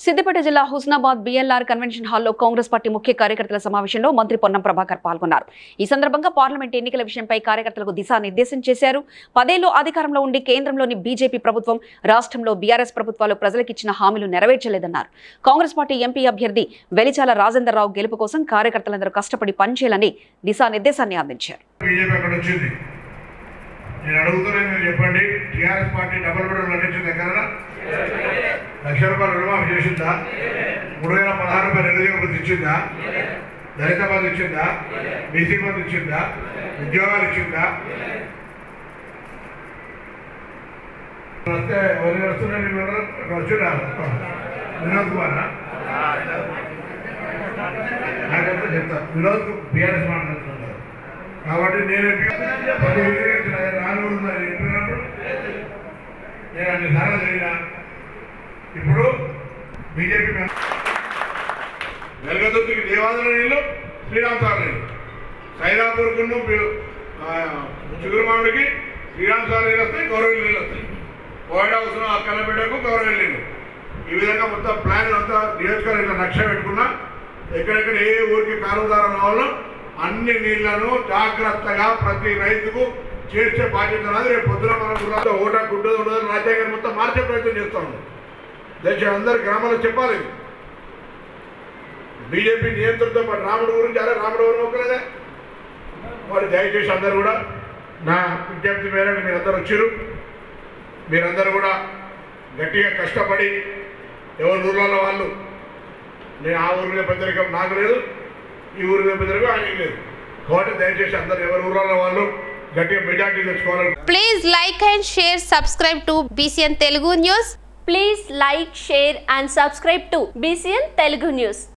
సిద్దిపేట జిల్లా Husnabad BLR convention హాల్లో Congress party ముఖ్య కార్యకర్తల సమావేశంలో మంత్రి పొన్నం ప్రభాకర్ పాల్గొన్నారు. ఈ సందర్భంగా పార్లమెంట్ ఎన్నికల విషయంపై కార్యకర్తలకు దిశానిర్దేశం చేశారు. 10 ఏళ్లు అధికారంలో ఉండి కేంద్రంలోని బీజేపీ ప్రభుత్వం, రాష్ట్రంలో బీఆర్ఎస్ ప్రభుత్వాలు ప్రజలకిచ్చిన హామీలు నెరవేర్చలేదన్నారు. కాంగ్రెస్ పార్టీ ఎంపీ అభ్యర్థి వెలిచాల రాజేందర్ రావు గెలుపు కోసం కార్యకర్తలందరూ కష్టపడి పనిచేయాలని దిశానిర్దేశాన్ని అందించారు. నేను అడుగుతున్నాను, మీరు చెప్పండి, టీఆర్ఎస్ పార్టీ డబుల్ బెడ్రూమ్ నటించింది ఎక్కడన్నా? ₹1,00,000 రుణమాఫీ చేసిందా? 3,016 నిరుద్యోగ వృత్తి ఇచ్చిందా? దళిత బంధు ఇచ్చిందా? బీసీ బంధు ఇచ్చిందా? ఉద్యోగాలు ఇచ్చిందా? వస్తే ఎవరు వస్తున్నారు? వచ్చిందా వినోద్ కుమార్? నాకంటే చెప్తా, వినోద్ బీఆర్ఎస్ మాట్లాడుతున్నారు కాబట్టి నేను రానున్నప్పుడు నేను అన్ని సార్లు జరిగిన. ఇప్పుడు బీజేపీ వెలగదుర్తికి దేవాదుల నీళ్ళు, శ్రీరామ్ సార్ నీళ్ళు, సైదాపూర్కు చిగురుమామిడికి శ్రీరామ్ సార్ నీళ్ళు వస్తాయి, గౌరవ నీళ్ళు వస్తాయి, కోయడ అవసరం అక్కలబిడ్డకు గౌరవ నీళ్ళు. ఈ విధంగా మొత్తం ప్లాన్ అంతా నియోజకవర్గం నక్ష పెట్టుకున్నా. ఎక్కడెక్కడ ఏ ఊరికి కాలువదారం రావాలో అన్ని నీళ్లను జాగ్రత్తగా ప్రతి రైతుకు చేర్చే బాధ్యత నాది. రేపు పొద్దున మనం ఓటా గుడ్డదు ఉండదు రాజ్యాంగాన్ని మొత్తం మార్చే ప్రయత్నం చేస్తాము. దయచేసి అందరు గ్రామాల్లో చెప్పాలి. బీజేపీ నియంత్రణతో పాటు రాముడు గురించి రాముడు ఎవరు నొక్కలేదే వాడు. దయచేసి అందరూ కూడా నా విజ్ఞప్తి మేరకు మీరందరూ వచ్చారు. మీరందరూ కూడా గట్టిగా కష్టపడి ఎవరి ఊర్లలో వాళ్ళు, నేను ఆ ఊరిలో పెద్దరికం నాకు లేదు, ఈ ఊరిలో పెద్దరికం ఆయనకి లేదు. కాబట్టి దయచేసి అందరూ ఎవరి ఊర్లలో వాళ్ళు గట్టిగా మెజార్టీ తెచ్చుకోవాలి. Please like and share, subscribe to BCN Telugu News. Please like, share and subscribe to BCN Telugu News.